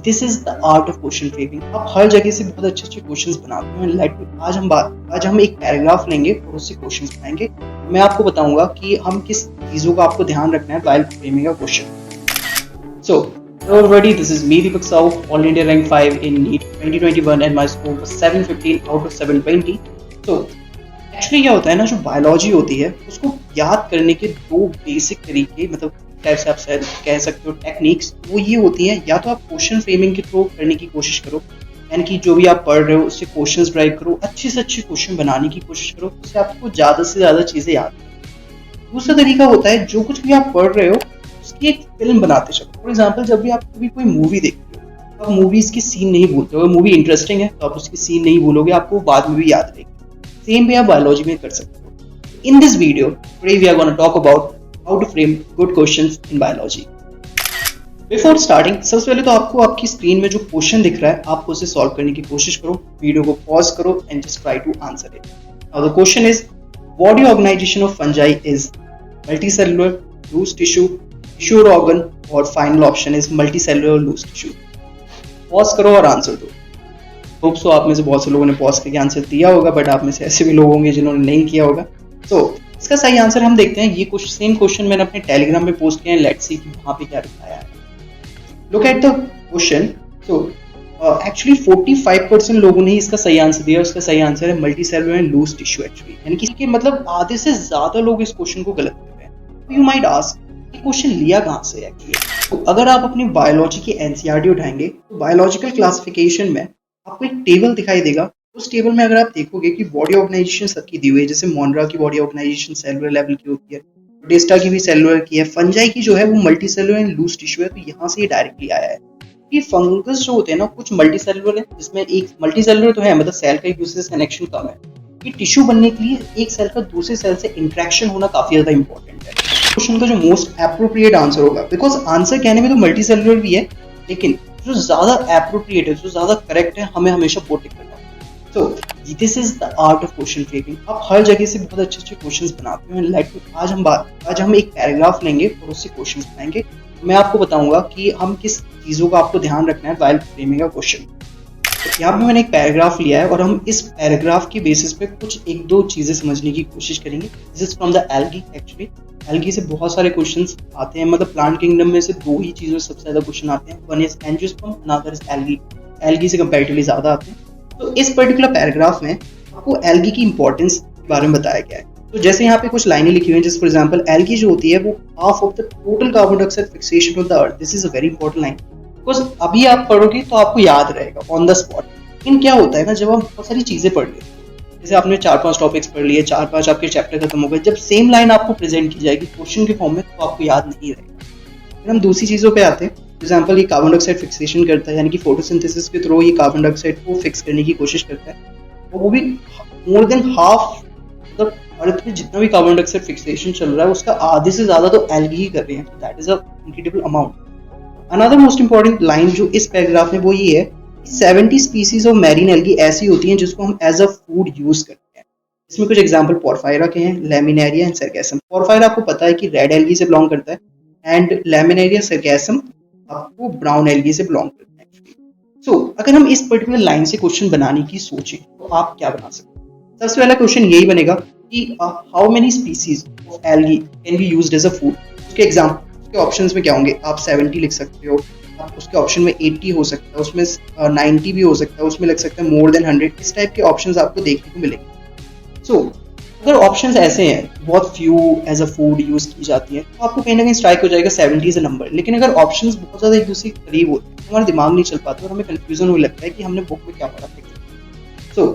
This is the art of question framing. आप हर जगह से बहुत अच्छे अच्छे क्वेश्चंस बनाते हैं। आज हम एक पैराग्राफ लेंगे और उससे क्वेश्चंस बनाएंगे। मैं आपको बताऊंगा कि हम किस चीजों का आपको ध्यान रखना है while framing a question. So, hello everybody, this is me Deepak Sahu, All India Rank 5 in NEET 2021 and my score was 715 out of 720. So, actually क्या होता है ना, जो बायोलॉजी होती है उसको याद करने के दो बेसिक तरीके, मतलब टाइप से आप कह सकते हो टेक्निक्स, वो ये होती हैं। या तो आप क्वेश्चन फ्रेमिंग के थ्रू करने की कोशिश करो, यानी कि जो भी आप पढ़ रहे हो उससे क्वेश्चंस ड्राइव करो, अच्छे से अच्छे क्वेश्चन बनाने की कोशिश करो, उससे आपको ज़्यादा से ज़्यादा चीज़ें याद करो। दूसरा तरीका होता है जो कुछ भी आप पढ़ रहे हो उसकी एक फिल्म बनाते चलो। फॉर एग्जाम्पल, जब भी आप कभी कोई मूवी देखते हो आप मूवीज की सीन नहीं भूलते हो। अगर मूवी इंटरेस्टिंग है तो आप उसकी सीन नहीं भूलोगे, आपको बाद में भी याद रहेगी। सेम भी आप बायोलॉजी में कर सकते हो। In this video today we are gonna talk about how to frame good questions in biology. Before starting, सबसे पहले तो आपको आपकी स्क्रीन में जो क्वेश्चन दिख रहा है आपको उसे सॉल्व करने की कोशिश करो। वीडियो को पॉज करो and just try to answer it. Now the question is, body organisation of fungi is multicellular, loose tissue, tissue organ, और final option is multicellular loose tissue. Pause करो और आंसर दो। होप सो आप में से बहुत से लोगों ने पॉज करके आंसर दिया होगा, बट आप में से ऐसे भी लोग होंगे जिन्होंने नहीं किया होगा। तो इसका सही आंसर हम देखते हैं। ये सेम क्वेश्चन मैंने अपने टेलीग्राम में पोस्ट किया है। लेट्स सी कि वहां पे क्या लिखा है। Look at the question. So actually 45% लोगों ने इसका सही आंसर दिया। उसका सही आंसर है multicellular and loose tissue. Actually यानी कि मतलब आधे से ज्यादा लोग इस क्वेश्चन को गलत कर रहे हैं। यू माइट आस्क, ये क्वेश्चन लिया कहाँ से एक्चुअली? तो अगर आप अपनी बायोलॉजी की एनसीईआरटी उठाएंगे तो बायोलॉजिकल क्लासिफिकेशन में आपको एक टेबल दिखाई देगा। उस टेबल में अगर आप देखोगे कि बॉडी ऑर्गेनाइजेशन सबकी दी हुई है, जैसे मोनरा की बॉडी ऑर्गेनाइजेशन सेलुलर लेवल की होती है, डेस्टा की भी सेलुलर की है, फंजाई की जो है वो multicellular and loose tissue है, तो यहाँ से ये डायरेक्टली आया है। ये फंगस जो होते हैं ना, कुछ मल्टी सेलुलर है, जिसमें एक मल्टी सेलुलर तो है, मतलब सेल का एक दूसरे से कनेक्शन कम है। ये टिश्यू बनने के लिए एक सेल का दूसरे सेल से इंटरेक्शन होना काफी ज्यादा इंपॉर्टेंट है। क्वेश्चन का जो मोस्ट एप्रोप्रिएट आंसर होगा, बिकॉज आंसर कहने में तो मल्टी सेलुलर भी है, लेकिन जो ज्यादा एप्रोप्रिएट है, जो ज्यादा करेक्ट है, हमें हमेशा वो टिक करना है। तो this is the art of question framing. आप हर जगह से बहुत अच्छे अच्छे क्वेश्चंस बनाते हैं। आज हम एक पैराग्राफ लेंगे और उससे क्वेश्चंस बनाएंगे। मैं आपको बताऊंगा कि हम किस चीजों का आपको ध्यान रखना है while framing a question। तो यहाँ पे मैंने एक पैराग्राफ लिया है और हम इस पैराग्राफ की बेसिस पे कुछ एक दो चीजें समझने की कोशिश करेंगे। This is from the algae. Actually algae से बहुत सारे क्वेश्चंस आते हैं, मतलब प्लांट किंगडम में से दो ही चीजों से सबसे ज्यादा क्वेश्चन आते हैं। One is angiosperm, another is algae. Algae से कंपैरेटिवली ज्यादा आते हैं। तो इस पर्टिकुलर पैराग्राफ में आपको एल्गी की इंपॉर्टेंस के बारे में बताया गया है। तो जैसे यहाँ पे कुछ लाइनें लिखी हुई हैं, जैसे फॉर एग्जांपल, एल्गी जो होती है वो half of the total carbon dioxide fixation of the earth. This is a very important line, because अभी आप पढ़ोगे तो आपको याद रहेगा ऑन द स्पॉट। लेकिन क्या होता है ना, जब हम बहुत सारी चीजें पढ़ लेते हैं, जैसे आपने 4-5 टॉपिक्स पढ़ लिए, 4-5 आपके चैप्टर खत्म हो गए, जब सेम लाइन आपको प्रेजेंट की जाएगी क्वेश्चन के फॉर्म में तो आपको याद नहीं रहेगा। फिर हम दूसरी चीजों पे आते हैं। फॉर एग्जाम्पल, ये कार्बन डाइऑक्साइड फिक्सेशन करता है, यानी कि फोटोसिंथेसिस के थ्रू ये कार्बन डाइऑक्साइड को फिक्स करने की कोशिश करता है, और वो भी मोर देन हाफ, मतलब अर्थ में जितना भी कार्बन डाइऑक्साइड फिक्सेशन चल रहा है उसका आधे से ज्यादा तो एल्गी ही कर रहे हैं। That is a incredible amount. Another most important line जो इस पैराग्राफ में वो ये है, 70 स्पीसीज ऑफ मैरीन एल्गी ऐसी होती हैं जिसको हम एज अ फूड यूज करते हैं। इसमें कुछ एग्जांपल पोरफायरा के हैं, लैमिनेरिया एंड सरगैसम। पोरफायरा आपको पता है कि रेड एल्गी से बिलोंग करता है, एंड लैमिनेरिया सरगैसम आपको ब्राउन एल्गी से बिलोंग करता है। सो अगर हम इस पर्टिकुलर लाइन से क्वेश्चन बनाने की सोचें तो आप क्या बना सकते हैं? सबसे पहला क्वेश्चन यही बनेगा कि how many species of algae can be used as a food. उसके ऑप्शंस में क्या होंगे? आप 70 लिख सकते हो, आप उसके ऑप्शन में 80 हो सकता है, उसमें 90 भी हो सकता है, उसमें लग सकता है मोर देन 100। इस टाइप के ऑप्शंस आपको देखने को मिलेंगे। सो अगर ऑप्शंस ऐसे हैं, बहुत few as a food use की जाती है, तो आपको कहीं ना कहीं स्ट्राइक हो जाएगा 70 इज अ नंबर। लेकिन अगर ऑप्शंस बहुत ज्यादा एक दूसरे के करीब होते हैं तो हमारा दिमाग नहीं चल पाता और हमें कंफ्यूजन होने लगता है कि हमने बुक में क्या पढ़ा था। सो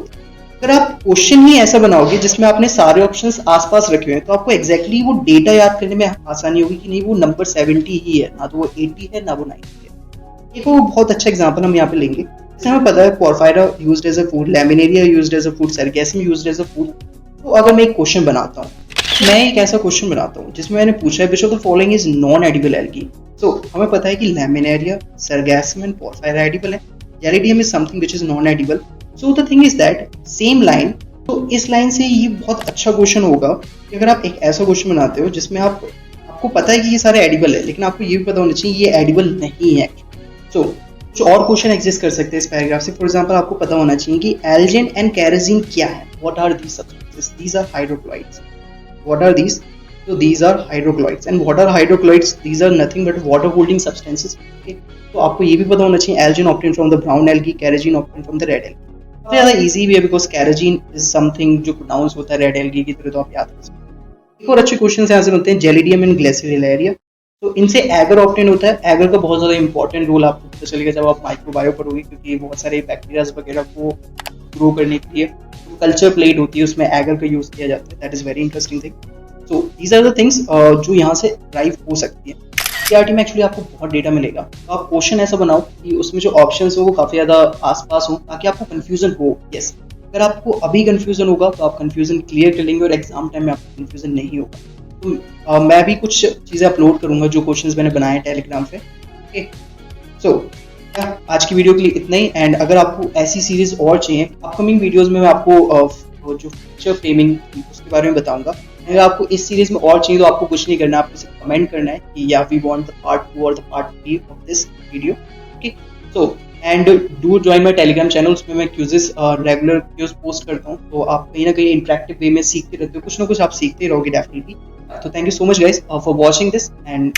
अगर आप क्वेश्चन ही ऐसा बनाओगे जिसमें आपने सारे ऑप्शंस आसपास रखे हुए हैं, तो आपको एग्जैक्टली वो डेटा याद करने में आसानी होगी कि नहीं वो नंबर 70 ही है, ना तो वो 80 है ना वो 90 है। एक वो बहुत अच्छा एग्जांपल हम यहाँ पे लेंगे। जैसे हमें पता है porphyra used as a food, laminaria used as a food, sargassum used as a food. तो अगर मैं एक क्वेश्चन बनाता हूँ, मैं एक ऐसा क्वेश्चन बनाता हूँ जिसमें मैंने पूछा है which of the following is non edible algae. So हमें पता है कि laminaria, sargassum and porphyra edible है, gelidium is something which is non edible. So the thing is that same line, तो इस लाइन से ये बहुत अच्छा क्वेश्चन होगा कि अगर आप एक ऐसा क्वेश्चन बनाते हो जिसमें आपको पता है कि ये सारे एडिबल है, लेकिन आपको ये भी पता होना चाहिए ये एडिबल नहीं है। सो कुछ और क्वेश्चन एग्जिस्ट कर सकते हैं इस पैराग्राफ से। फॉर एग्जांपल आपको पता होना चाहिए कि एल्जीन एंड केरोसिन क्या है, what are these substances, these are hydrochlorides, what are these, so these are hydrochlorides and what are hydrochlorides, these are nothing but water holding substances, okay? तो आपको ये भी पता होना चाहिए Elgin obtained from the brown algae, kerosene obtained from the red algae। सबसे ज़्यादा easy भी है बिकॉज केरोसिन इज समथिंग जो प्रोनाउंस होता है रेड एल्गी की तरह, तो आप याद कर सकते हैं। एक और अच्छे क्वेश्चन यहाँ से बनते हैं, जेलिडियम एंड ग्लेसियरिया, तो इनसे एगर ऑब्टेन होता है। एगर का बहुत ज़्यादा इंपॉर्टेंट रोल आपको पता चलेगा जब आप माइक्रोबायो पढ़ोगे, क्योंकि बहुत सारे बैक्टीरियाज वगैरह को ग्रो करने के लिए कल्चर प्लेट होती है, उसमें एगर का यूज़ किया जाता है। That is very interesting thing. So these are the things जो यहाँ से ड्राइव हो सकती है। सीआरटी में एक्चुअली आपको बहुत डेटा मिलेगा, तो आप क्वेश्चन ऐसा बनाओ कि उसमें जो ऑप्शंस हो वो काफ़ी ज़्यादा आसपास हो, ताकि आपको कन्फ्यूजन हो। यस, अगर आपको अभी कन्फ्यूजन होगा तो आप कन्फ्यूजन क्लियर कर लेंगे और एग्जाम टाइम में आपको कन्फ्यूजन नहीं होगा। तो मैं भी कुछ चीज़ें अपलोड करूंगा जो क्वेश्चंस मैंने बनाए हैं टेलीग्राम पे। ओके, सो आज की वीडियो के लिए इतना ही। एंड अगर आपको ऐसी सीरीज और चाहिए, अपकमिंग वीडियोस में मैं आपको जो फीचर फ्रेमिंग उसके बारे में बताऊंगा। अगर आपको इस सीरीज में और चाहिए तो आपको कुछ नहीं करना, आपको सिर्फ कमेंट करना है कि या वी वांट द पार्ट 2 और the part 3 of this video. Okay, so and do join my Telegram channel, उसमें मैं क्यूजेस रेगुलर क्यूज पोस्ट करता हूँ, तो आप कहीं ना कहीं इंटरेक्टिव वे में सीखते रहते हो, कुछ ना कुछ आप सीखते रहोगे डेफिनेटली। तो thank you so much guys for watching this and